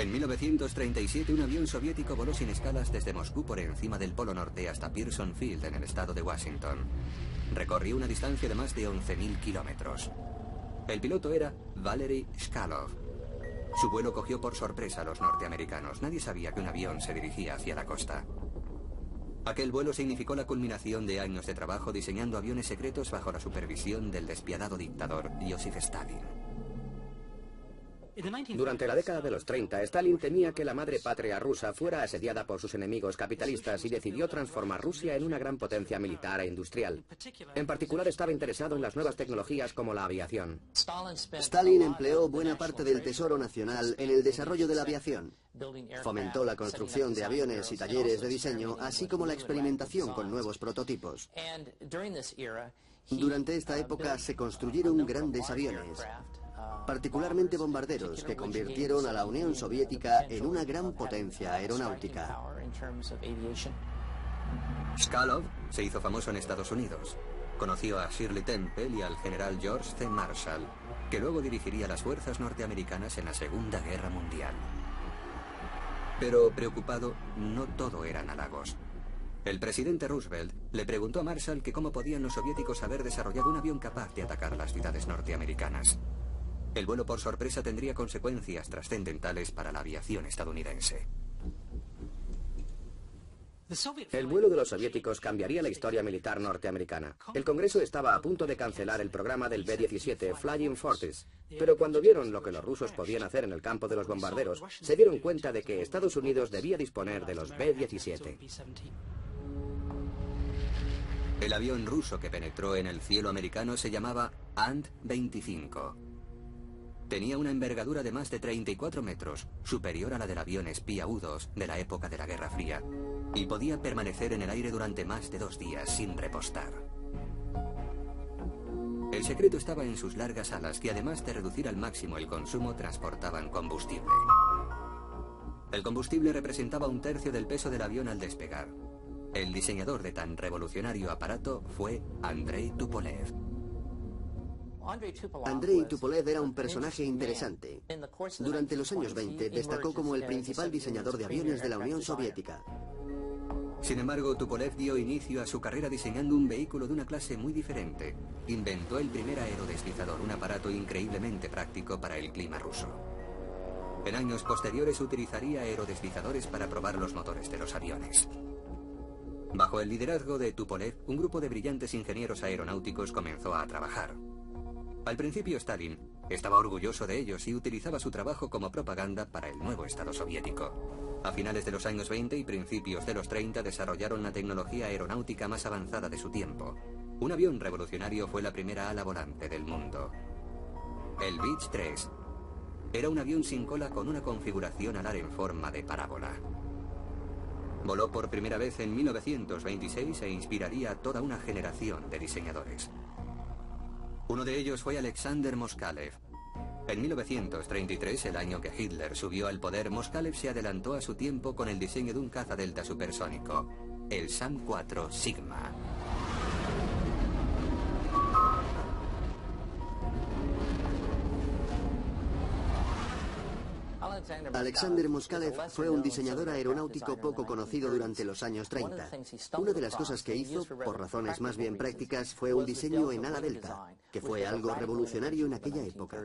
En 1937, un avión soviético voló sin escalas desde Moscú por encima del Polo Norte hasta Pearson Field, en el estado de Washington. Recorrió una distancia de más de 11.000 kilómetros. El piloto era Valery Chkalov. Su vuelo cogió por sorpresa a los norteamericanos. Nadie sabía que un avión se dirigía hacia la costa. Aquel vuelo significó la culminación de años de trabajo diseñando aviones secretos bajo la supervisión del despiadado dictador Joseph Stalin. Durante la década de los 30, Stalin temía que la madre patria rusa fuera asediada por sus enemigos capitalistas y decidió transformar Rusia en una gran potencia militar e industrial. En particular, estaba interesado en las nuevas tecnologías como la aviación. Stalin empleó buena parte del tesoro nacional en el desarrollo de la aviación. Fomentó la construcción de aviones y talleres de diseño, así como la experimentación con nuevos prototipos. Durante esta época se construyeron grandes aviones, particularmente bombarderos, que convirtieron a la Unión Soviética en una gran potencia aeronáutica. Chkalov se hizo famoso en Estados Unidos. Conoció a Shirley Temple y al general George C. Marshall, que luego dirigiría las fuerzas norteamericanas en la Segunda Guerra Mundial. Pero preocupado, no todo eran halagos. El presidente Roosevelt le preguntó a Marshall que cómo podían los soviéticos haber desarrollado un avión capaz de atacar las ciudades norteamericanas. El vuelo por sorpresa tendría consecuencias trascendentales para la aviación estadounidense. El vuelo de los soviéticos cambiaría la historia militar norteamericana. El Congreso estaba a punto de cancelar el programa del B-17 Flying Fortress, pero cuando vieron lo que los rusos podían hacer en el campo de los bombarderos, se dieron cuenta de que Estados Unidos debía disponer de los B-17. El avión ruso que penetró en el cielo americano se llamaba Ant-25. Tenía una envergadura de más de 34 metros, superior a la del avión espía U-2 de la época de la Guerra Fría, y podía permanecer en el aire durante más de 2 días sin repostar. El secreto estaba en sus largas alas, que además de reducir al máximo el consumo, transportaban combustible. El combustible representaba 1/3 del peso del avión al despegar. El diseñador de tan revolucionario aparato fue Andrei Tupolev. Andrei Tupolev era un personaje interesante. Durante los años 20 destacó como el principal diseñador de aviones de la Unión Soviética. Sin embargo, Tupolev dio inicio a su carrera diseñando un vehículo de una clase muy diferente. Inventó el primer aerodeslizador, un aparato increíblemente práctico para el clima ruso. En años posteriores utilizaría aerodeslizadores para probar los motores de los aviones. Bajo el liderazgo de Tupolev, un grupo de brillantes ingenieros aeronáuticos comenzó a trabajar. Al principio Stalin estaba orgulloso de ellos y utilizaba su trabajo como propaganda para el nuevo Estado soviético. A finales de los años 20 y principios de los 30 desarrollaron la tecnología aeronáutica más avanzada de su tiempo. Un avión revolucionario fue la primera ala volante del mundo. El Beech 3 era un avión sin cola con una configuración alar en forma de parábola. Voló por primera vez en 1926 e inspiraría a toda una generación de diseñadores. Uno de ellos fue Alexander Moskalev. En 1933, el año que Hitler subió al poder, Moskalev se adelantó a su tiempo con el diseño de un caza delta supersónico, el SAM-4 Sigma. Alexander Moskalev fue un diseñador aeronáutico poco conocido durante los años 30. Una de las cosas que hizo, por razones más bien prácticas, fue un diseño en ala delta, que fue algo revolucionario en aquella época.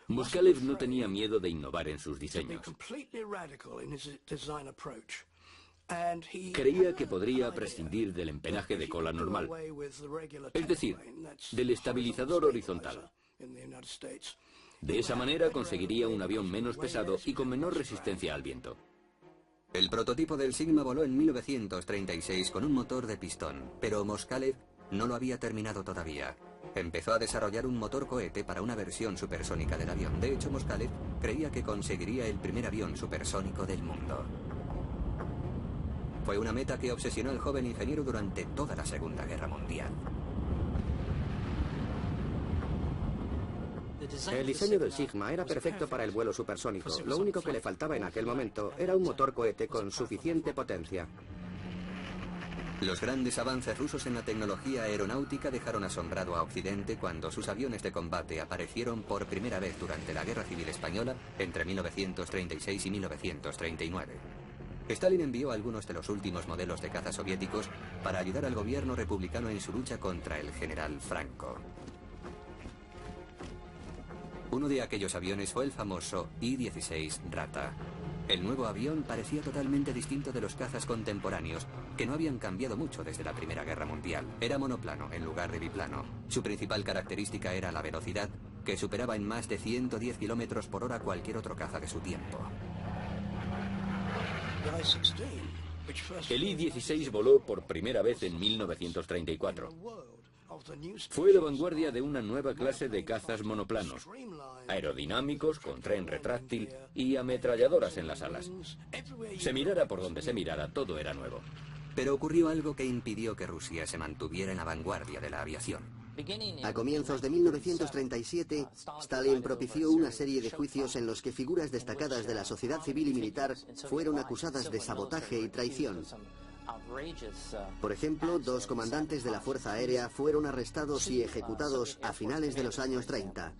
Moskalev no tenía miedo de innovar en sus diseños. Creía que podría prescindir del empenaje de cola normal, es decir, del estabilizador horizontal. De esa manera conseguiría un avión menos pesado y con menor resistencia al viento. El prototipo del Sigma voló en 1936 con un motor de pistón, pero Moskalev no lo había terminado todavía. Empezó a desarrollar un motor cohete para una versión supersónica del avión. De hecho, Moskalev creía que conseguiría el primer avión supersónico del mundo. Fue una meta que obsesionó al joven ingeniero durante toda la Segunda Guerra Mundial. El diseño del Sigma era perfecto para el vuelo supersónico. Lo único que le faltaba en aquel momento era un motor cohete con suficiente potencia. Los grandes avances rusos en la tecnología aeronáutica dejaron asombrado a Occidente cuando sus aviones de combate aparecieron por primera vez durante la Guerra Civil Española entre 1936 y 1939. Stalin envió algunos de los últimos modelos de caza soviéticos para ayudar al gobierno republicano en su lucha contra el general Franco. Uno de aquellos aviones fue el famoso I-16 Rata. El nuevo avión parecía totalmente distinto de los cazas contemporáneos, que no habían cambiado mucho desde la Primera Guerra Mundial. Era monoplano en lugar de biplano. Su principal característica era la velocidad, que superaba en más de 110 kilómetros por hora cualquier otro caza de su tiempo. El I-16 voló por primera vez en 1934. Fue la vanguardia de una nueva clase de cazas monoplanos, aerodinámicos, con tren retráctil y ametralladoras en las alas. Se mirara por donde se mirara, todo era nuevo. Pero ocurrió algo que impidió que Rusia se mantuviera en la vanguardia de la aviación. A comienzos de 1937, Stalin propició una serie de juicios en los que figuras destacadas de la sociedad civil y militar fueron acusadas de sabotaje y traición. Por ejemplo, 2 comandantes de la Fuerza Aérea fueron arrestados y ejecutados a finales de los años 30.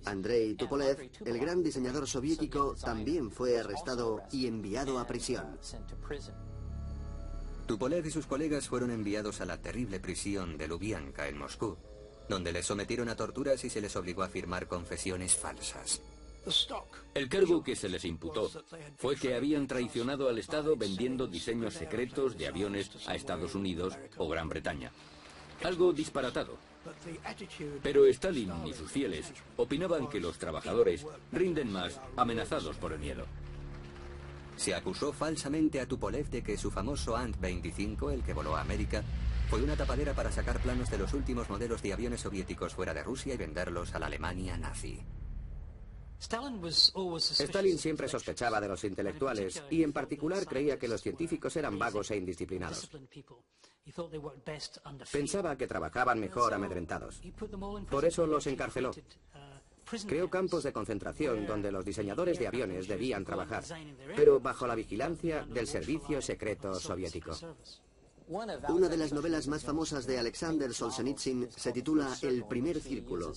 Andrei Tupolev, el gran diseñador soviético, también fue arrestado y enviado a prisión. Tupolev y sus colegas fueron enviados a la terrible prisión de Lubyanka en Moscú, donde les sometieron a torturas y se les obligó a firmar confesiones falsas. El cargo que se les imputó fue que habían traicionado al Estado vendiendo diseños secretos de aviones a Estados Unidos o Gran Bretaña. Algo disparatado. Pero Stalin y sus fieles opinaban que los trabajadores rinden más amenazados por el miedo. Se acusó falsamente a Tupolev de que su famoso Ant-25, el que voló a América, fue una tapadera para sacar planos de los últimos modelos de aviones soviéticos fuera de Rusia y venderlos a la Alemania nazi. Stalin siempre sospechaba de los intelectuales y en particular creía que los científicos eran vagos e indisciplinados. Pensaba que trabajaban mejor amedrentados. Por eso los encarceló. Creó campos de concentración donde los diseñadores de aviones debían trabajar, pero bajo la vigilancia del servicio secreto soviético. Una de las novelas más famosas de Alexander Solzhenitsyn se titula El primer círculo.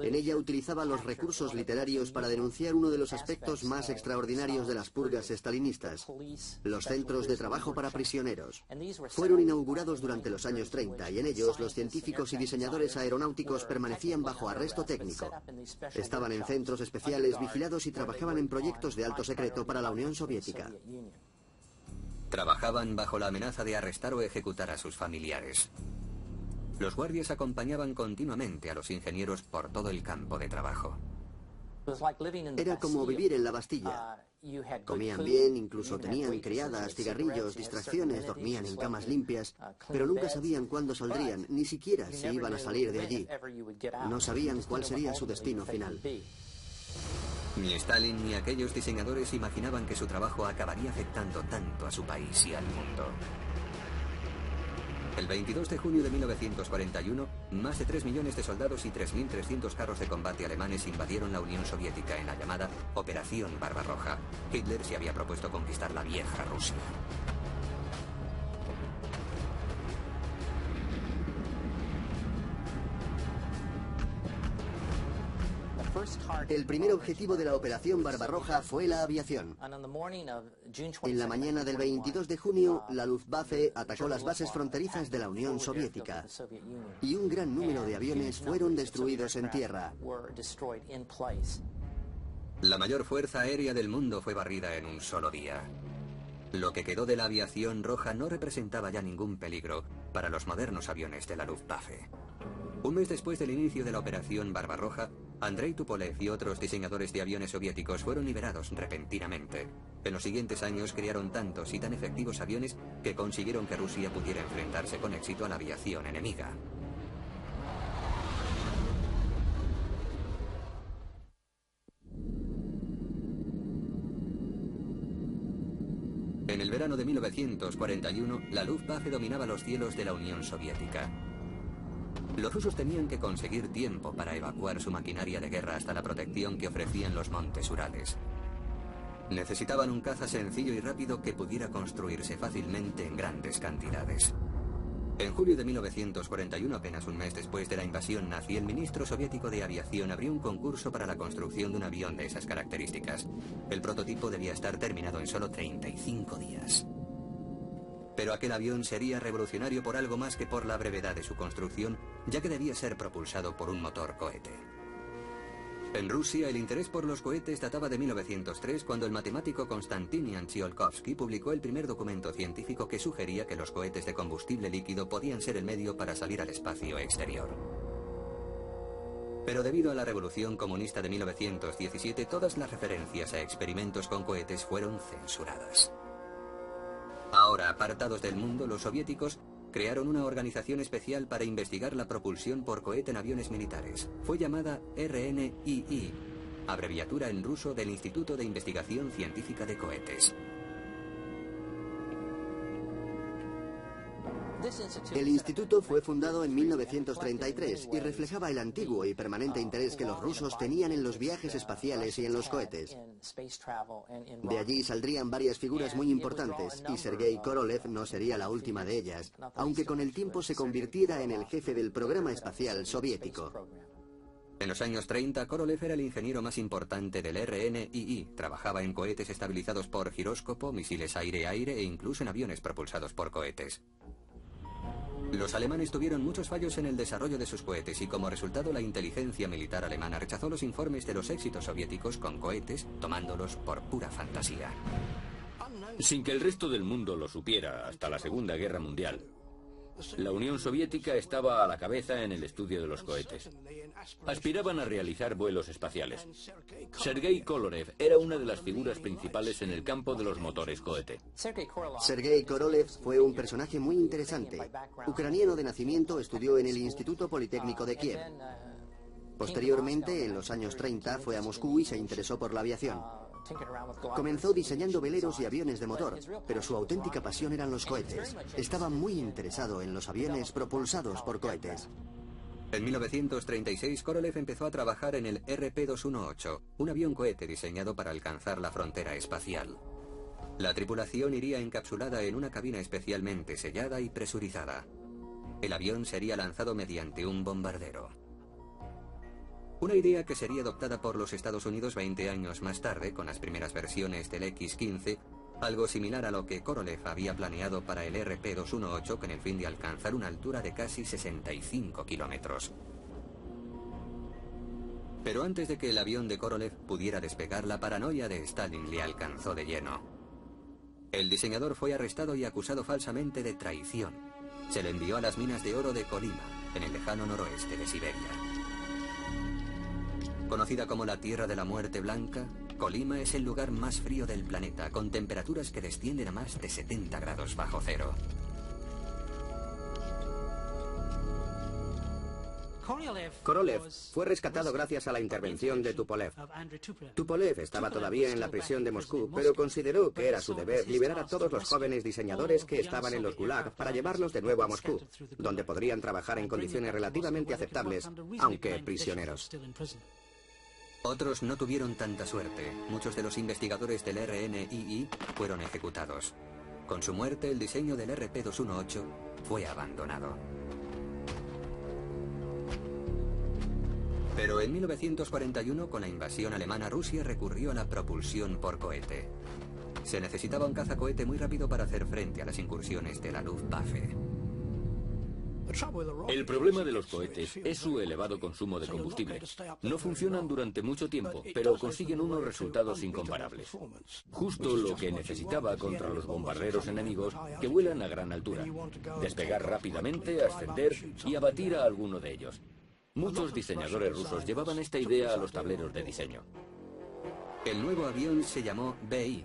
En ella utilizaba los recursos literarios para denunciar uno de los aspectos más extraordinarios de las purgas estalinistas, los centros de trabajo para prisioneros. Fueron inaugurados durante los años 30 y en ellos los científicos y diseñadores aeronáuticos permanecían bajo arresto técnico. Estaban en centros especiales vigilados y trabajaban en proyectos de alto secreto para la Unión Soviética. Trabajaban bajo la amenaza de arrestar o ejecutar a sus familiares. Los guardias acompañaban continuamente a los ingenieros por todo el campo de trabajo. Era como vivir en la Bastilla. Comían bien, incluso tenían criadas, cigarrillos, distracciones, dormían en camas limpias, pero nunca sabían cuándo saldrían, ni siquiera si iban a salir de allí. No sabían cuál sería su destino final. Ni Stalin ni aquellos diseñadores imaginaban que su trabajo acabaría afectando tanto a su país y al mundo. El 22 de junio de 1941, más de 3 millones de soldados y 3.300 carros de combate alemanes invadieron la Unión Soviética en la llamada Operación Barbarroja. Hitler se había propuesto conquistar la vieja Rusia. El primer objetivo de la Operación Barbarroja fue la aviación. En la mañana del 22 de junio, la Luftwaffe atacó las bases fronterizas de la Unión Soviética y un gran número de aviones fueron destruidos en tierra. La mayor fuerza aérea del mundo fue barrida en un solo día. Lo que quedó de la aviación roja no representaba ya ningún peligro para los modernos aviones de la Luftwaffe. Un mes después del inicio de la Operación Barbarroja, Andrei Tupolev y otros diseñadores de aviones soviéticos fueron liberados repentinamente. En los siguientes años crearon tantos y tan efectivos aviones que consiguieron que Rusia pudiera enfrentarse con éxito a la aviación enemiga. En el verano de 1941, la Luftwaffe dominaba los cielos de la Unión Soviética. Los rusos tenían que conseguir tiempo para evacuar su maquinaria de guerra hasta la protección que ofrecían los montes Urales. Necesitaban un caza sencillo y rápido que pudiera construirse fácilmente en grandes cantidades. En julio de 1941, apenas un mes después de la invasión nazi, el ministro soviético de aviación abrió un concurso para la construcción de un avión de esas características. El prototipo debía estar terminado en solo 35 días. Pero aquel avión sería revolucionario por algo más que por la brevedad de su construcción, ya que debía ser propulsado por un motor cohete. En Rusia, el interés por los cohetes databa de 1903, cuando el matemático Konstantin Tsiolkovsky publicó el primer documento científico que sugería que los cohetes de combustible líquido podían ser el medio para salir al espacio exterior. Pero debido a la revolución comunista de 1917, todas las referencias a experimentos con cohetes fueron censuradas. Ahora, apartados del mundo, los soviéticos crearon una organización especial para investigar la propulsión por cohete en aviones militares. Fue llamada RNII, abreviatura en ruso del Instituto de Investigación Científica de Cohetes. El instituto fue fundado en 1933 y reflejaba el antiguo y permanente interés que los rusos tenían en los viajes espaciales y en los cohetes. De allí saldrían varias figuras muy importantes, y Sergei Korolev no sería la última de ellas, aunque con el tiempo se convirtiera en el jefe del programa espacial soviético. En los años 30, Korolev era el ingeniero más importante del RNII. Trabajaba en cohetes estabilizados por giróscopo, misiles aire-aire e incluso en aviones propulsados por cohetes. Los alemanes tuvieron muchos fallos en el desarrollo de sus cohetes y como resultado la inteligencia militar alemana rechazó los informes de los éxitos soviéticos con cohetes, tomándolos por pura fantasía. Sin que el resto del mundo lo supiera hasta la Segunda Guerra Mundial, la Unión Soviética estaba a la cabeza en el estudio de los cohetes. Aspiraban a realizar vuelos espaciales. Sergei Korolev era una de las figuras principales en el campo de los motores cohete. Sergei Korolev fue un personaje muy interesante. Ucraniano de nacimiento, estudió en el Instituto Politécnico de Kiev. Posteriormente, en los años 30, fue a Moscú y se interesó por la aviación. Comenzó diseñando veleros y aviones de motor, pero su auténtica pasión eran los cohetes. Estaba muy interesado en los aviones propulsados por cohetes. En 1936, Korolev empezó a trabajar en el RP-218, un avión cohete diseñado para alcanzar la frontera espacial. La tripulación iría encapsulada en una cabina especialmente sellada y presurizada. El avión sería lanzado mediante un bombardero. Una idea que sería adoptada por los Estados Unidos 20 años más tarde, con las primeras versiones del X-15, algo similar a lo que Korolev había planeado para el RP-218 con el fin de alcanzar una altura de casi 65 kilómetros. Pero antes de que el avión de Korolev pudiera despegar, la paranoia de Stalin le alcanzó de lleno. El diseñador fue arrestado y acusado falsamente de traición. Se le envió a las minas de oro de Kolyma, en el lejano noroeste de Siberia. Conocida como la Tierra de la Muerte Blanca, Kolyma es el lugar más frío del planeta, con temperaturas que descienden a más de 70 grados bajo cero. Korolev fue rescatado gracias a la intervención de Tupolev. Tupolev estaba todavía en la prisión de Moscú, pero consideró que era su deber liberar a todos los jóvenes diseñadores que estaban en los Gulag para llevarlos de nuevo a Moscú, donde podrían trabajar en condiciones relativamente aceptables, aunque prisioneros. Otros no tuvieron tanta suerte. Muchos de los investigadores del RNII fueron ejecutados. Con su muerte, el diseño del RP-218 fue abandonado. Pero en 1941, con la invasión alemana, Rusia recurrió a la propulsión por cohete. Se necesitaba un cazacohete muy rápido para hacer frente a las incursiones de la Luftwaffe. El problema de los cohetes es su elevado consumo de combustible. No funcionan durante mucho tiempo, pero consiguen unos resultados incomparables. Justo lo que necesitaba contra los bombarderos enemigos que vuelan a gran altura. Despegar rápidamente, ascender y abatir a alguno de ellos. Muchos diseñadores rusos llevaban esta idea a los tableros de diseño. El nuevo avión se llamó BI,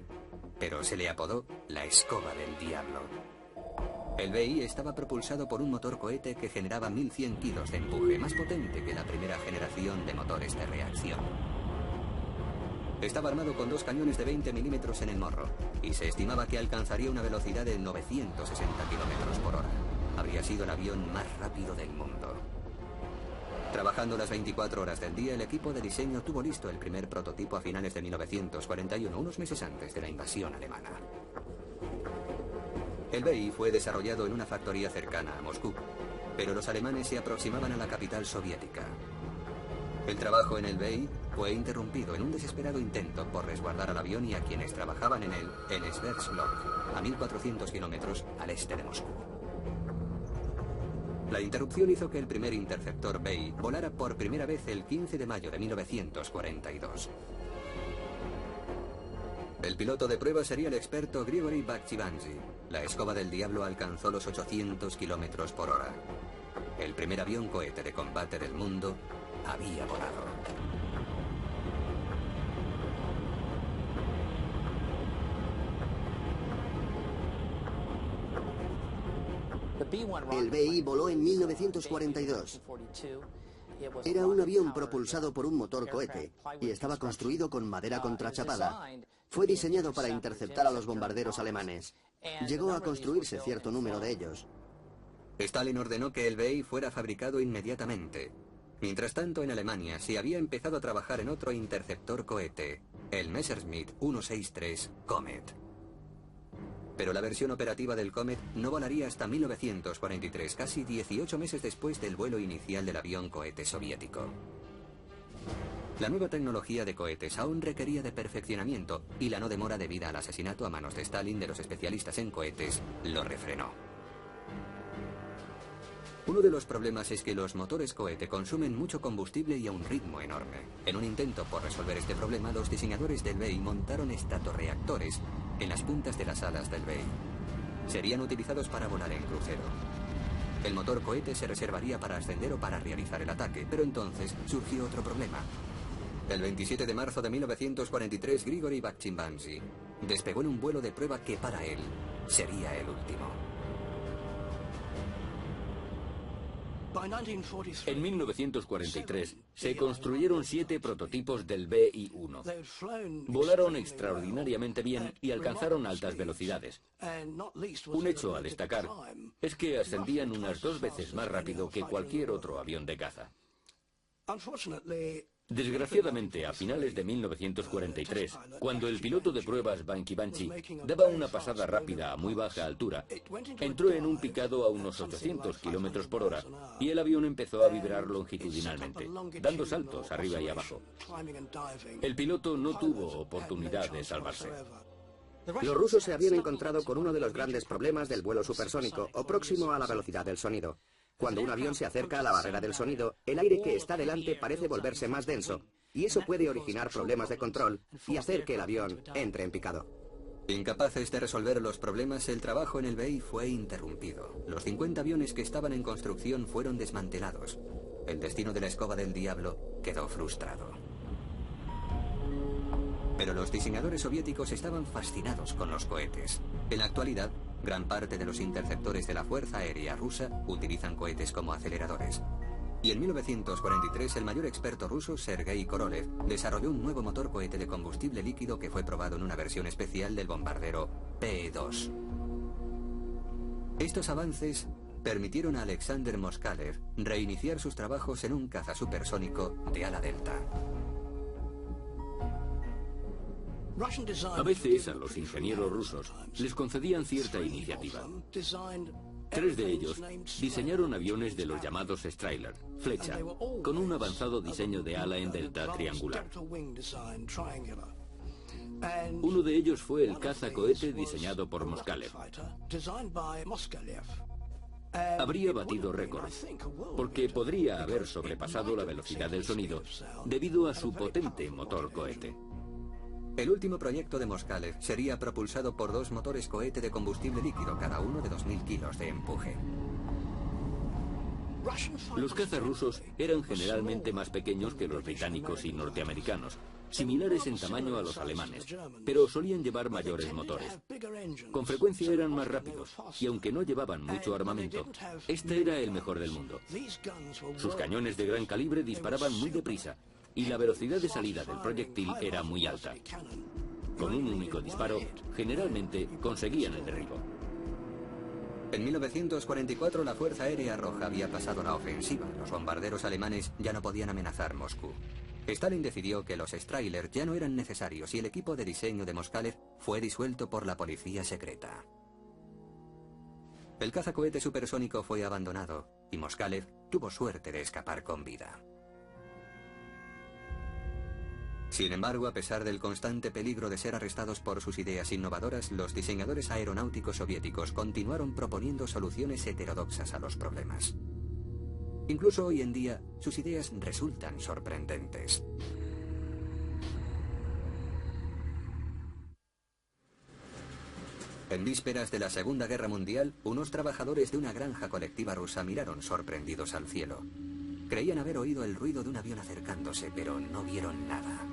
pero se le apodó la escoba del diablo. El BI estaba propulsado por un motor cohete que generaba 1100 kilos de empuje, más potente que la primera generación de motores de reacción. Estaba armado con 2 cañones de 20 milímetros en el morro, y se estimaba que alcanzaría una velocidad de 960 kilómetros por hora. Habría sido el avión más rápido del mundo. Trabajando las 24 horas del día, el equipo de diseño tuvo listo el primer prototipo a finales de 1941, unos meses antes de la invasión alemana. El BI fue desarrollado en una factoría cercana a Moscú, pero los alemanes se aproximaban a la capital soviética. El trabajo en el BI fue interrumpido en un desesperado intento por resguardar al avión y a quienes trabajaban en él en Sverdlovsk, a 1400 kilómetros al este de Moscú. La interrupción hizo que el primer interceptor BI volara por primera vez el 15 de mayo de 1942. El piloto de prueba sería el experto Grigory Bakhchivandzhi. La escoba del diablo alcanzó los 800 kilómetros por hora. El primer avión cohete de combate del mundo había volado. El BI voló en 1942. Era un avión propulsado por un motor cohete y estaba construido con madera contrachapada. Fue diseñado para interceptar a los bombarderos alemanes. Llegó a construirse cierto número de ellos. Stalin ordenó que el BI fuera fabricado inmediatamente. Mientras tanto, en Alemania se había empezado a trabajar en otro interceptor cohete, el Messerschmitt 163 Comet. Pero la versión operativa del Comet no volaría hasta 1943, casi 18 meses después del vuelo inicial del avión cohete soviético. La nueva tecnología de cohetes aún requería de perfeccionamiento y la no demora debida al asesinato a manos de Stalin de los especialistas en cohetes lo refrenó. Uno de los problemas es que los motores cohete consumen mucho combustible y a un ritmo enorme. En un intento por resolver este problema, los diseñadores del BI montaron estatorreactores en las puntas de las alas del BI. Serían utilizados para volar en crucero. El motor cohete se reservaría para ascender o para realizar el ataque, pero entonces surgió otro problema. El 27 de marzo de 1943, Grigory Bakhchivandzhi despegó en un vuelo de prueba que para él sería el último. En 1943 se construyeron 7 prototipos del BI-1. Volaron extraordinariamente bien y alcanzaron altas velocidades. Un hecho a destacar es que ascendían unas 2 veces más rápido que cualquier otro avión de caza. Desgraciadamente, a finales de 1943, cuando el piloto de pruebas Bakhchivandzhi daba una pasada rápida a muy baja altura, entró en un picado a unos 800 kilómetros por hora y el avión empezó a vibrar longitudinalmente, dando saltos arriba y abajo. El piloto no tuvo oportunidad de salvarse. Los rusos se habían encontrado con uno de los grandes problemas del vuelo supersónico o próximo a la velocidad del sonido. Cuando un avión se acerca a la barrera del sonido, el aire que está delante parece volverse más denso, y eso puede originar problemas de control y hacer que el avión entre en picado. Incapaces de resolver los problemas, el trabajo en el BI fue interrumpido. Los 50 aviones que estaban en construcción fueron desmantelados. El destino de la escoba del diablo quedó frustrado. Pero los diseñadores soviéticos estaban fascinados con los cohetes. En la actualidad, gran parte de los interceptores de la Fuerza Aérea Rusa utilizan cohetes como aceleradores. Y en 1943 el mayor experto ruso, Sergei Korolev, desarrolló un nuevo motor cohete de combustible líquido que fue probado en una versión especial del bombardero P-2. Estos avances permitieron a Alexander Moskalev reiniciar sus trabajos en un caza supersónico de ala delta. A veces a los ingenieros rusos les concedían cierta iniciativa. 3 de ellos diseñaron aviones de los llamados Strehler, flecha, con un avanzado diseño de ala en delta triangular. Uno de ellos fue el caza-cohete diseñado por Moskalev. Habría batido récord, porque podría haber sobrepasado la velocidad del sonido debido a su potente motor cohete. El último proyecto de Moskalev sería propulsado por 2 motores cohete de combustible líquido, cada uno de 2000 kilos de empuje. Los cazas rusos eran generalmente más pequeños que los británicos y norteamericanos, similares en tamaño a los alemanes, pero solían llevar mayores motores. Con frecuencia eran más rápidos, y aunque no llevaban mucho armamento, este era el mejor del mundo. Sus cañones de gran calibre disparaban muy deprisa, y la velocidad de salida del proyectil era muy alta. Con un único disparo, generalmente conseguían el derribo. En 1944 la Fuerza Aérea Roja había pasado la ofensiva. Los bombarderos alemanes ya no podían amenazar Moscú. Stalin decidió que los Strahler ya no eran necesarios y el equipo de diseño de Moskalev fue disuelto por la policía secreta. El cazacohete supersónico fue abandonado y Moskalev tuvo suerte de escapar con vida. Sin embargo, a pesar del constante peligro de ser arrestados por sus ideas innovadoras, los diseñadores aeronáuticos soviéticos continuaron proponiendo soluciones heterodoxas a los problemas. Incluso hoy en día, sus ideas resultan sorprendentes. En vísperas de la Segunda Guerra Mundial, unos trabajadores de una granja colectiva rusa miraron sorprendidos al cielo. Creían haber oído el ruido de un avión acercándose, pero no vieron nada.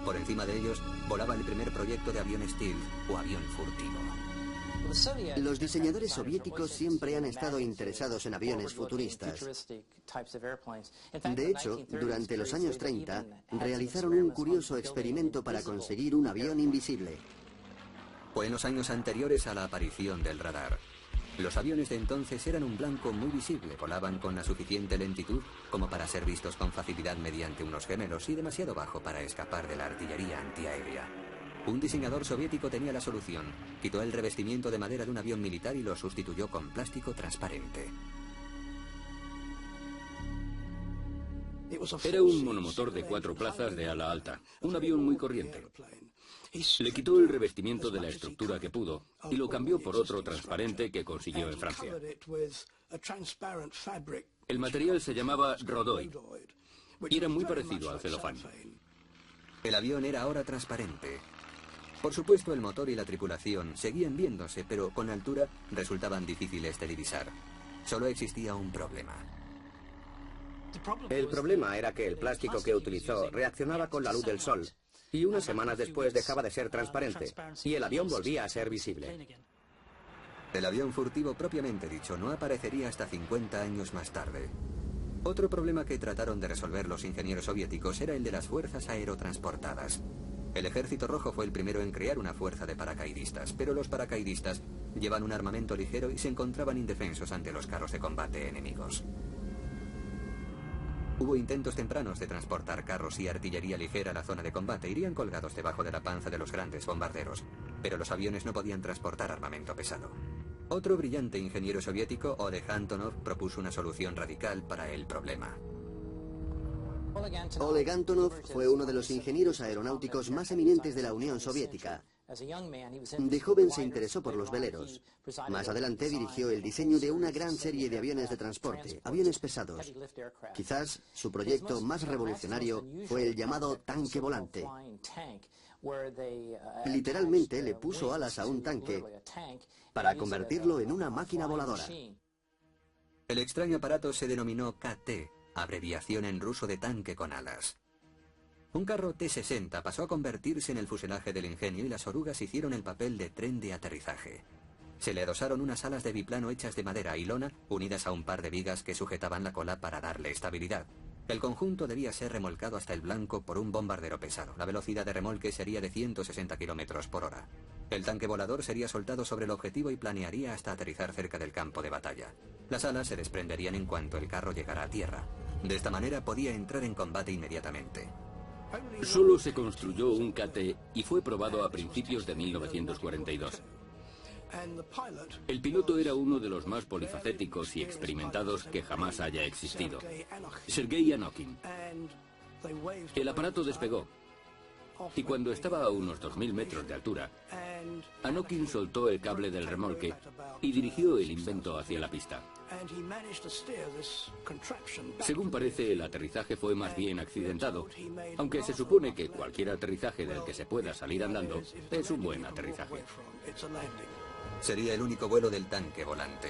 Por encima de ellos volaba el primer proyecto de avión stealth o avión furtivo. Los diseñadores soviéticos siempre han estado interesados en aviones futuristas. De hecho, durante los años 30, realizaron un curioso experimento para conseguir un avión invisible. Fue en los años anteriores a la aparición del radar. Los aviones de entonces eran un blanco muy visible, volaban con la suficiente lentitud como para ser vistos con facilidad mediante unos gemelos y demasiado bajo para escapar de la artillería antiaérea. Un diseñador soviético tenía la solución. Quitó el revestimiento de madera de un avión militar y lo sustituyó con plástico transparente. Era un monomotor de 4 plazas de ala alta, un avión muy corriente. Le quitó el revestimiento de la estructura que pudo y lo cambió por otro transparente que consiguió en Francia. El material se llamaba Rodoid y era muy parecido al celofán. El avión era ahora transparente. Por supuesto, el motor y la tripulación seguían viéndose, pero con altura resultaban difíciles de divisar. Solo existía un problema. El problema era que el plástico que utilizó reaccionaba con la luz del sol y unas semanas después dejaba de ser transparente y el avión volvía a ser visible. El avión furtivo propiamente dicho no aparecería hasta 50 años más tarde. Otro problema que trataron de resolver los ingenieros soviéticos era el de las fuerzas aerotransportadas. El Ejército Rojo fue el primero en crear una fuerza de paracaidistas, pero los paracaidistas llevan un armamento ligero y se encontraban indefensos ante los carros de combate enemigos. Hubo intentos tempranos de transportar carros y artillería ligera a la zona de combate. Irían colgados debajo de la panza de los grandes bombarderos, pero los aviones no podían transportar armamento pesado. Otro brillante ingeniero soviético, Oleg Antonov, propuso una solución radical para el problema. Oleg Antonov fue uno de los ingenieros aeronáuticos más eminentes de la Unión Soviética. De joven se interesó por los veleros. Más adelante dirigió el diseño de una gran serie de aviones de transporte, aviones pesados. Quizás su proyecto más revolucionario fue el llamado tanque volante. Literalmente le puso alas a un tanque para convertirlo en una máquina voladora. El extraño aparato se denominó KT, abreviación en ruso de tanque con alas. Un carro T-60 pasó a convertirse en el fuselaje del ingenio y las orugas hicieron el papel de tren de aterrizaje. Se le adosaron unas alas de biplano hechas de madera y lona, unidas a un par de vigas que sujetaban la cola para darle estabilidad. El conjunto debía ser remolcado hasta el blanco por un bombardero pesado. La velocidad de remolque sería de 160 km por hora. El tanque volador sería soltado sobre el objetivo y planearía hasta aterrizar cerca del campo de batalla. Las alas se desprenderían en cuanto el carro llegara a tierra. De esta manera podía entrar en combate inmediatamente. Solo se construyó un KT y fue probado a principios de 1942. El piloto era uno de los más polifacéticos y experimentados que jamás haya existido, Sergei Anokin. El aparato despegó y cuando estaba a unos 2000 metros de altura, Anokin soltó el cable del remolque y dirigió el invento hacia la pista. Según parece, el aterrizaje fue más bien accidentado, aunque se supone que cualquier aterrizaje del que se pueda salir andando es un buen aterrizaje. Sería el único vuelo del tanque volante.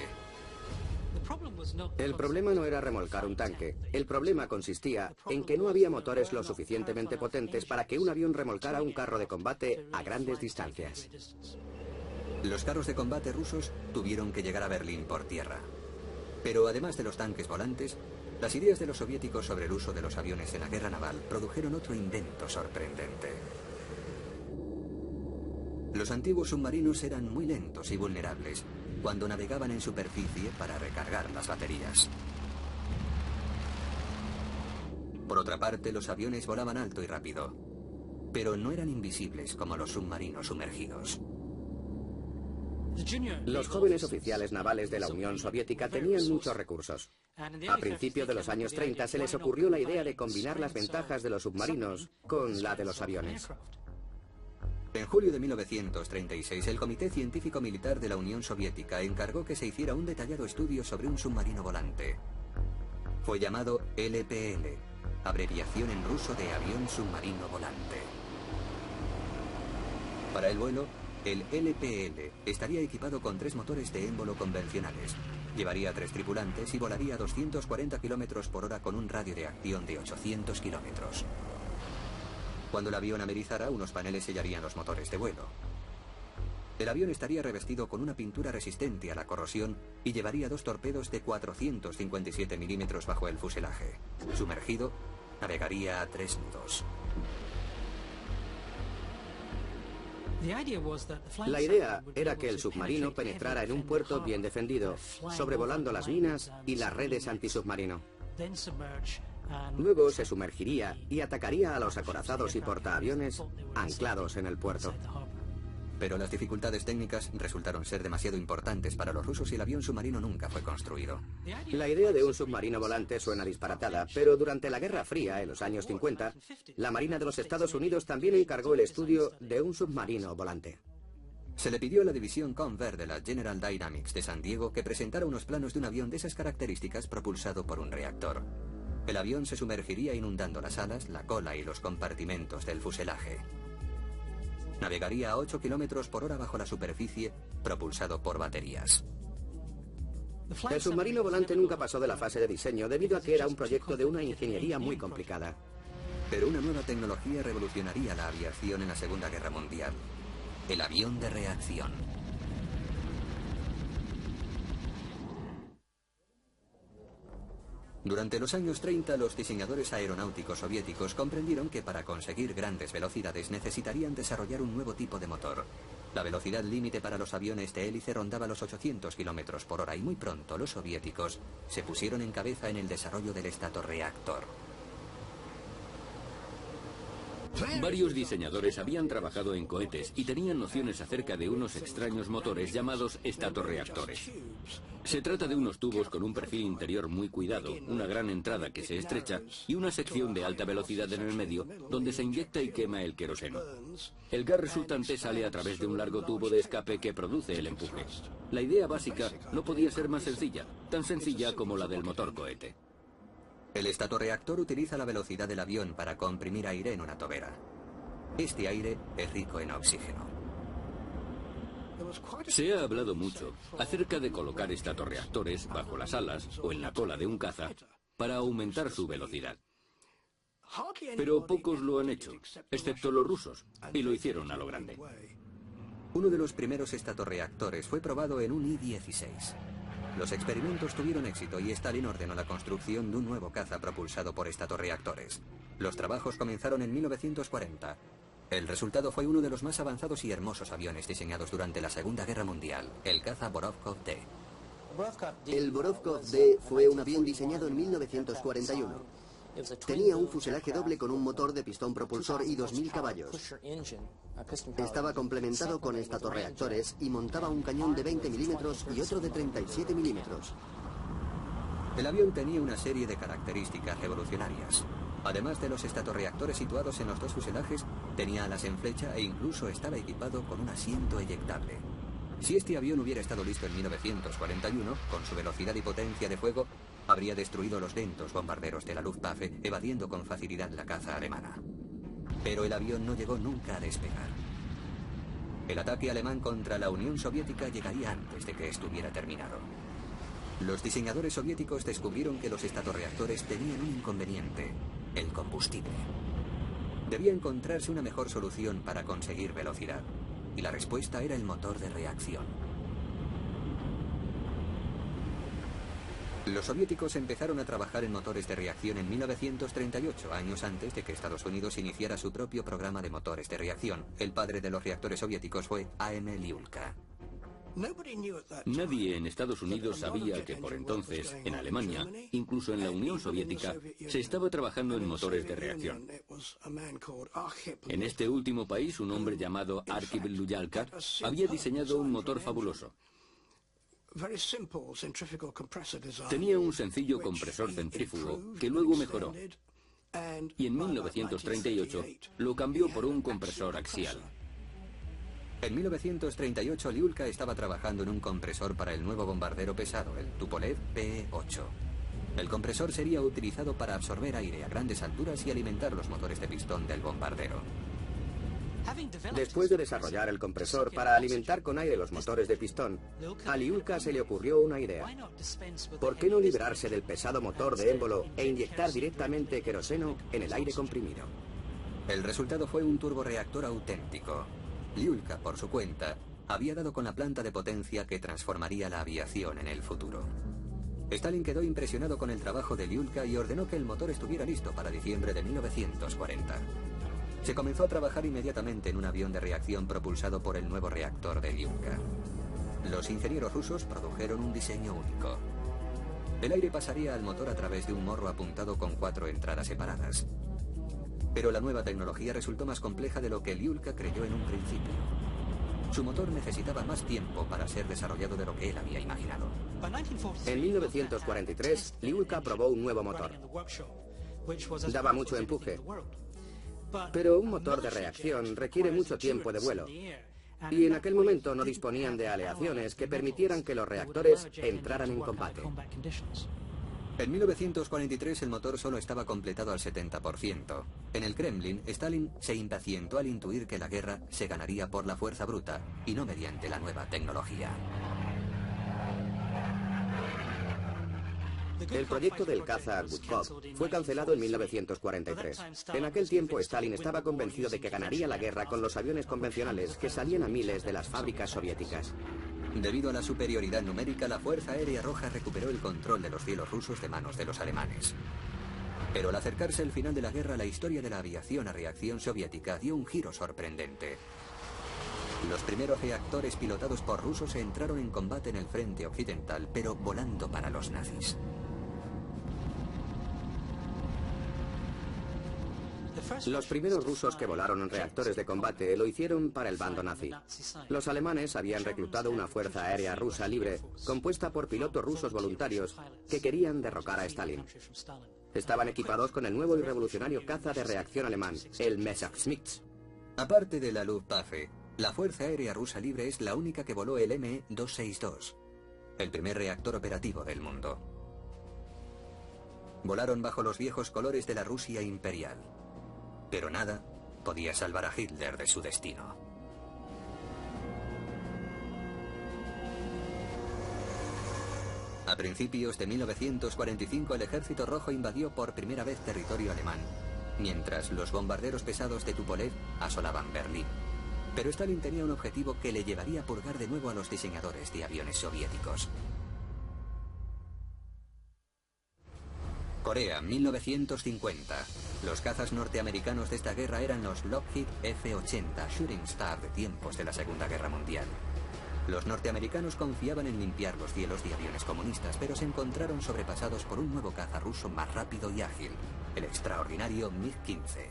El problema no era remolcar un tanque. El problema consistía en que no había motores lo suficientemente potentes para que un avión remolcara un carro de combate a grandes distancias. Los carros de combate rusos tuvieron que llegar a Berlín por tierra. Pero además de los tanques volantes, las ideas de los soviéticos sobre el uso de los aviones en la guerra naval produjeron otro invento sorprendente. Los antiguos submarinos eran muy lentos y vulnerables, cuando navegaban en superficie para recargar las baterías. Por otra parte, los aviones volaban alto y rápido, pero no eran invisibles como los submarinos sumergidos. Los jóvenes oficiales navales de la Unión Soviética tenían muchos recursos. A principios de los años 30 se les ocurrió la idea de combinar las ventajas de los submarinos con la de los aviones. En julio de 1936, el Comité Científico Militar de la Unión Soviética encargó que se hiciera un detallado estudio sobre un submarino volante. Fue llamado LPL, abreviación en ruso de avión submarino volante. Para el vuelo, el LPL estaría equipado con 3 motores de émbolo convencionales, llevaría 3 tripulantes y volaría a 240 km por hora con un radio de acción de 800 km. Cuando el avión amerizara, unos paneles sellarían los motores de vuelo. El avión estaría revestido con una pintura resistente a la corrosión y llevaría 2 torpedos de 457 milímetros bajo el fuselaje. Sumergido, navegaría a 3 nudos. La idea era que el submarino penetrara en un puerto bien defendido, sobrevolando las minas y las redes antisubmarino. Luego se sumergiría y atacaría a los acorazados y portaaviones anclados en el puerto. Pero las dificultades técnicas resultaron ser demasiado importantes para los rusos y el avión submarino nunca fue construido. La idea de un submarino volante suena disparatada, pero durante la Guerra Fría, en los años 50, la Marina de los Estados Unidos también encargó el estudio de un submarino volante. Se le pidió a la división Convair de la General Dynamics de San Diego que presentara unos planos de un avión de esas características propulsado por un reactor. El avión se sumergiría inundando las alas, la cola y los compartimentos del fuselaje. Navegaría a 8 km por hora bajo la superficie, propulsado por baterías. El submarino volante nunca pasó de la fase de diseño debido a que era un proyecto de una ingeniería muy complicada. Pero una nueva tecnología revolucionaría la aviación en la Segunda Guerra Mundial: el avión de reacción. Durante los años 30, los diseñadores aeronáuticos soviéticos comprendieron que para conseguir grandes velocidades necesitarían desarrollar un nuevo tipo de motor. La velocidad límite para los aviones de hélice rondaba los 800 km por hora y muy pronto los soviéticos se pusieron en cabeza en el desarrollo del estatorreactor. Varios diseñadores habían trabajado en cohetes y tenían nociones acerca de unos extraños motores llamados estatorreactores. Se trata de unos tubos con un perfil interior muy cuidado, una gran entrada que se estrecha y una sección de alta velocidad en el medio donde se inyecta y quema el queroseno. El gas resultante sale a través de un largo tubo de escape que produce el empuje. La idea básica no podía ser más sencilla, tan sencilla como la del motor cohete. El estatorreactor utiliza la velocidad del avión para comprimir aire en una tobera. Este aire es rico en oxígeno. Se ha hablado mucho acerca de colocar estatorreactores bajo las alas o en la cola de un caza para aumentar su velocidad. Pero pocos lo han hecho, excepto los rusos, y lo hicieron a lo grande. Uno de los primeros estatorreactores fue probado en un I-16. Los experimentos tuvieron éxito y Stalin ordenó la construcción de un nuevo caza propulsado por estatorreactores. Los trabajos comenzaron en 1940. El resultado fue uno de los más avanzados y hermosos aviones diseñados durante la Segunda Guerra Mundial, el caza Borovkov-D. El Borovkov-D fue un avión diseñado en 1941. Tenía un fuselaje doble con un motor de pistón propulsor y 2000 caballos. Estaba complementado con estatorreactores y montaba un cañón de 20 milímetros y otro de 37 milímetros. El avión tenía una serie de características revolucionarias. Además de los estatorreactores situados en los 2 fuselajes, tenía alas en flecha e incluso estaba equipado con un asiento eyectable. Si este avión hubiera estado listo en 1941, con su velocidad y potencia de fuego, habría destruido los lentos bombarderos de la Luftwaffe, evadiendo con facilidad la caza alemana. Pero el avión no llegó nunca a despegar. El ataque alemán contra la Unión Soviética llegaría antes de que estuviera terminado. Los diseñadores soviéticos descubrieron que los estatorreactores tenían un inconveniente: el combustible. Debía encontrarse una mejor solución para conseguir velocidad, y la respuesta era el motor de reacción. Los soviéticos empezaron a trabajar en motores de reacción en 1938, años antes de que Estados Unidos iniciara su propio programa de motores de reacción. El padre de los reactores soviéticos fue A.M. Lyulka. Nadie en Estados Unidos sabía que por entonces, en Alemania, incluso en la Unión Soviética, se estaba trabajando en motores de reacción. En este último país, un hombre llamado Arkhip Luyalka había diseñado un motor fabuloso. Tenía un sencillo compresor centrífugo que luego mejoró, y en 1938 lo cambió por un compresor axial. En 1938, Lyulka estaba trabajando en un compresor para el nuevo bombardero pesado, el Tupolev PE-8. El compresor sería utilizado para absorber aire a grandes alturas y alimentar los motores de pistón del bombardero. Después de desarrollar el compresor para alimentar con aire los motores de pistón, a Lyulka se le ocurrió una idea. ¿Por qué no librarse del pesado motor de émbolo e inyectar directamente queroseno en el aire comprimido? El resultado fue un turborreactor auténtico. Lyulka, por su cuenta, había dado con la planta de potencia que transformaría la aviación en el futuro. Stalin quedó impresionado con el trabajo de Lyulka y ordenó que el motor estuviera listo para diciembre de 1940. Se comenzó a trabajar inmediatamente en un avión de reacción propulsado por el nuevo reactor de Lyulka. Los ingenieros rusos produjeron un diseño único. El aire pasaría al motor a través de un morro apuntado con 4 entradas separadas. Pero la nueva tecnología resultó más compleja de lo que Lyulka creyó en un principio. Su motor necesitaba más tiempo para ser desarrollado de lo que él había imaginado. En 1943, Lyulka probó un nuevo motor. Daba mucho empuje, pero un motor de reacción requiere mucho tiempo de vuelo. Y en aquel momento no disponían de aleaciones que permitieran que los reactores entraran en combate. En 1943 el motor solo estaba completado al 70%. En el Kremlin, Stalin se impacientó al intuir que la guerra se ganaría por la fuerza bruta y no mediante la nueva tecnología. El proyecto del caza Gudkov fue cancelado en 1943. En aquel tiempo Stalin estaba convencido de que ganaría la guerra con los aviones convencionales que salían a miles de las fábricas soviéticas. Debido a la superioridad numérica, la Fuerza Aérea Roja recuperó el control de los cielos rusos de manos de los alemanes. Pero al acercarse el final de la guerra, la historia de la aviación a reacción soviética dio un giro sorprendente. Los primeros reactores pilotados por rusos entraron en combate en el frente occidental, pero volando para los nazis. Los primeros rusos que volaron en reactores de combate lo hicieron para el bando nazi. Los alemanes habían reclutado una fuerza aérea rusa libre, compuesta por pilotos rusos voluntarios que querían derrocar a Stalin. Estaban equipados con el nuevo y revolucionario caza de reacción alemán, el Messerschmitt. Aparte de la Luftwaffe, la Fuerza Aérea Rusa Libre es la única que voló el Me-262, el primer reactor operativo del mundo. Volaron bajo los viejos colores de la Rusia imperial. Pero nada podía salvar a Hitler de su destino. A principios de 1945 el Ejército Rojo invadió por primera vez territorio alemán, mientras los bombarderos pesados de Tupolev asolaban Berlín. Pero Stalin tenía un objetivo que le llevaría a purgar de nuevo a los diseñadores de aviones soviéticos. Corea, 1950. Los cazas norteamericanos de esta guerra eran los Lockheed F-80 Shooting Star de tiempos de la Segunda Guerra Mundial. Los norteamericanos confiaban en limpiar los cielos de aviones comunistas, pero se encontraron sobrepasados por un nuevo caza ruso más rápido y ágil, el extraordinario MiG-15.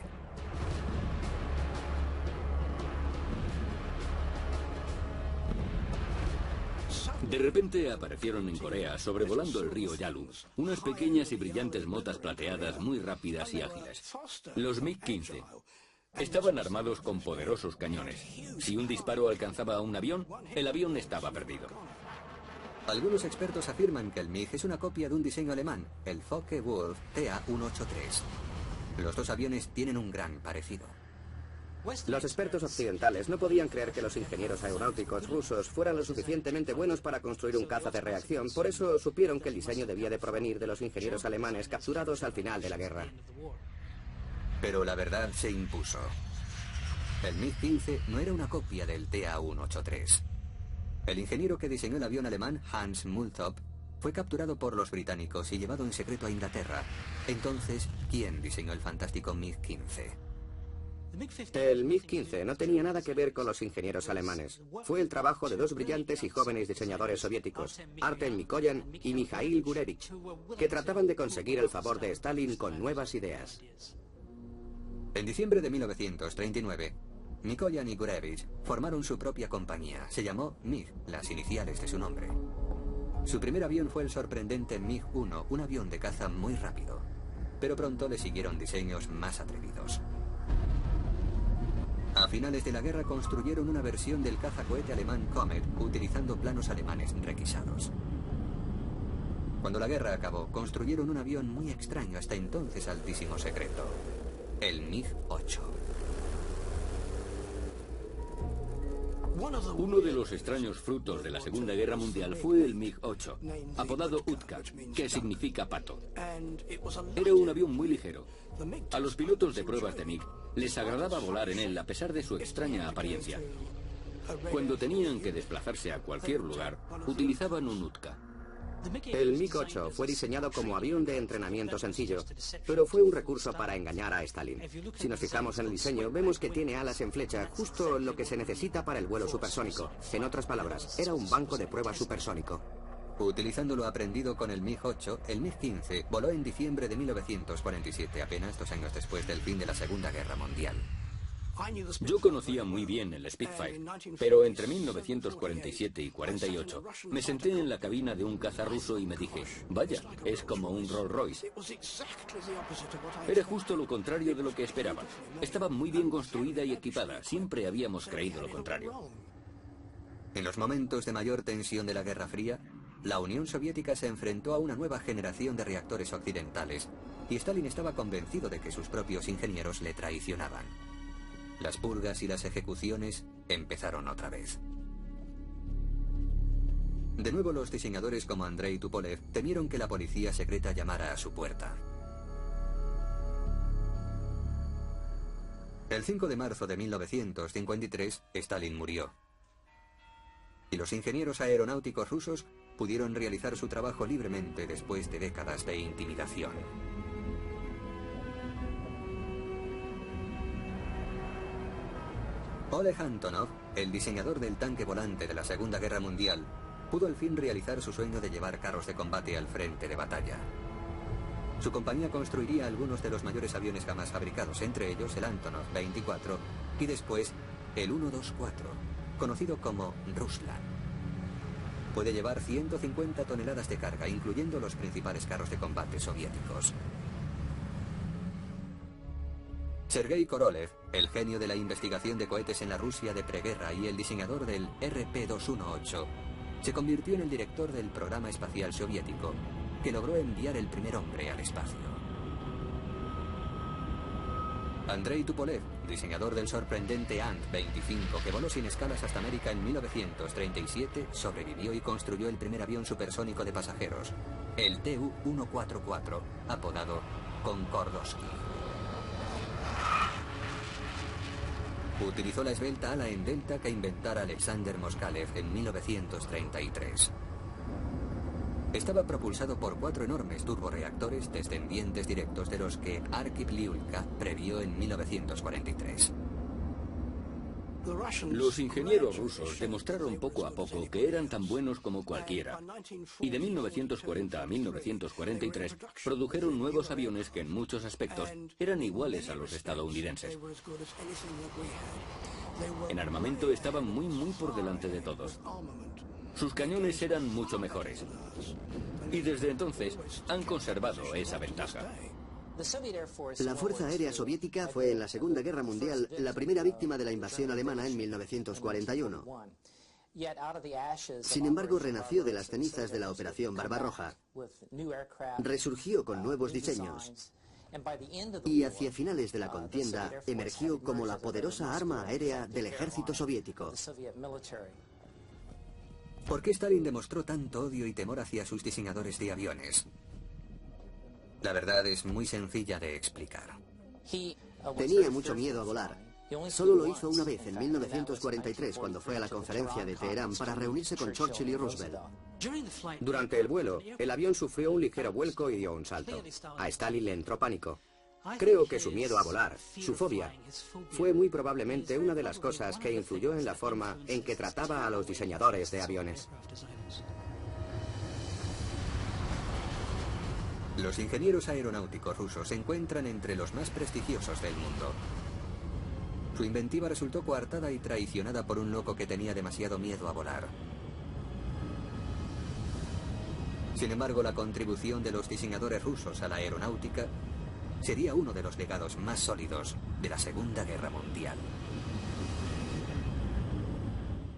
De repente aparecieron en Corea, sobrevolando el río Yalu, unas pequeñas y brillantes motas plateadas muy rápidas y ágiles. Los MiG-15 estaban armados con poderosos cañones. Si un disparo alcanzaba a un avión, el avión estaba perdido. Algunos expertos afirman que el MiG es una copia de un diseño alemán, el Focke-Wulf TA-183. Los dos aviones tienen un gran parecido. Los expertos occidentales no podían creer que los ingenieros aeronáuticos rusos fueran lo suficientemente buenos para construir un caza de reacción, por eso supieron que el diseño debía de provenir de los ingenieros alemanes capturados al final de la guerra. Pero la verdad se impuso. El MiG-15 no era una copia del TA-183. El ingeniero que diseñó el avión alemán, Hans Multop, fue capturado por los británicos y llevado en secreto a Inglaterra. Entonces, ¿quién diseñó el fantástico MiG-15? El MiG-15 no tenía nada que ver con los ingenieros alemanes. Fue el trabajo de dos brillantes y jóvenes diseñadores soviéticos, Artem Mikoyan y Mikhail Gurevich, que trataban de conseguir el favor de Stalin con nuevas ideas. En diciembre de 1939, Mikoyan y Gurevich formaron su propia compañía. Se llamó MiG, las iniciales de su nombre. Su primer avión fue el sorprendente MiG-1, un avión de caza muy rápido. Pero pronto le siguieron diseños más atrevidos. A finales de la guerra construyeron una versión del cazacohete alemán Comet utilizando planos alemanes requisados. Cuando la guerra acabó, construyeron un avión muy extraño, hasta entonces altísimo secreto, el MiG-8. Uno de los extraños frutos de la Segunda Guerra Mundial fue el MiG-8, apodado Utka, que significa pato. Era un avión muy ligero. A los pilotos de pruebas de MiG les agradaba volar en él a pesar de su extraña apariencia. Cuando tenían que desplazarse a cualquier lugar, utilizaban un Utka. El MiG-8 fue diseñado como avión de entrenamiento sencillo, pero fue un recurso para engañar a Stalin. Si nos fijamos en el diseño, vemos que tiene alas en flecha, justo lo que se necesita para el vuelo supersónico. En otras palabras, era un banco de prueba supersónico. Utilizando lo aprendido con el MiG-8, el MiG-15 voló en diciembre de 1947, apenas 2 años después del fin de la Segunda Guerra Mundial. Yo conocía muy bien el Spitfire, pero entre 1947 y 48 me senté en la cabina de un caza ruso y me dije, vaya, es como un Rolls Royce. Era justo lo contrario de lo que esperaba. Estaba muy bien construida y equipada, siempre habíamos creído lo contrario. En los momentos de mayor tensión de la Guerra Fría, la Unión Soviética se enfrentó a una nueva generación de reactores occidentales, y Stalin estaba convencido de que sus propios ingenieros le traicionaban. Las purgas y las ejecuciones empezaron otra vez. De nuevo los diseñadores como Andrei Tupolev temieron que la policía secreta llamara a su puerta. El 5 de marzo de 1953, Stalin murió. Y los ingenieros aeronáuticos rusos pudieron realizar su trabajo libremente después de décadas de intimidación. Oleg Antonov, el diseñador del tanque volante de la Segunda Guerra Mundial, pudo al fin realizar su sueño de llevar carros de combate al frente de batalla. Su compañía construiría algunos de los mayores aviones jamás fabricados, entre ellos el Antonov 24 y después el 124, conocido como Ruslan. Puede llevar 150 toneladas de carga, incluyendo los principales carros de combate soviéticos. Sergei Korolev, el genio de la investigación de cohetes en la Rusia de preguerra y el diseñador del RP-218, se convirtió en el director del programa espacial soviético, que logró enviar el primer hombre al espacio. Andrei Tupolev, diseñador del sorprendente Ant-25, que voló sin escalas hasta América en 1937, sobrevivió y construyó el primer avión supersónico de pasajeros, el Tu-144, apodado Concordowski. Utilizó la esbelta ala en delta que inventara Alexander Moskalev en 1933. Estaba propulsado por 4 enormes turborreactores descendientes directos de los que Arkhip Lyulka previó en 1943. Los ingenieros rusos demostraron poco a poco que eran tan buenos como cualquiera. Y de 1940 a 1943 produjeron nuevos aviones que en muchos aspectos eran iguales a los estadounidenses. En armamento estaban muy por delante de todos. Sus cañones eran mucho mejores. Y desde entonces han conservado esa ventaja. La Fuerza Aérea Soviética fue en la Segunda Guerra Mundial la primera víctima de la invasión alemana en 1941. Sin embargo, renació de las cenizas de la Operación Barbarroja. Resurgió con nuevos diseños. Y hacia finales de la contienda emergió como la poderosa arma aérea del ejército soviético. ¿Por qué Stalin demostró tanto odio y temor hacia sus diseñadores de aviones? La verdad es muy sencilla de explicar. Tenía mucho miedo a volar. Solo lo hizo una vez, en 1943, cuando fue a la conferencia de Teherán para reunirse con Churchill y Roosevelt. Durante el vuelo, el avión sufrió un ligero vuelco y dio un salto. A Stalin le entró pánico. Creo que su miedo a volar, su fobia, fue muy probablemente una de las cosas que influyó en la forma en que trataba a los diseñadores de aviones. Los ingenieros aeronáuticos rusos se encuentran entre los más prestigiosos del mundo. Su inventiva resultó coartada y traicionada por un loco que tenía demasiado miedo a volar. Sin embargo, la contribución de los diseñadores rusos a la aeronáutica sería uno de los legados más sólidos de la Segunda Guerra Mundial.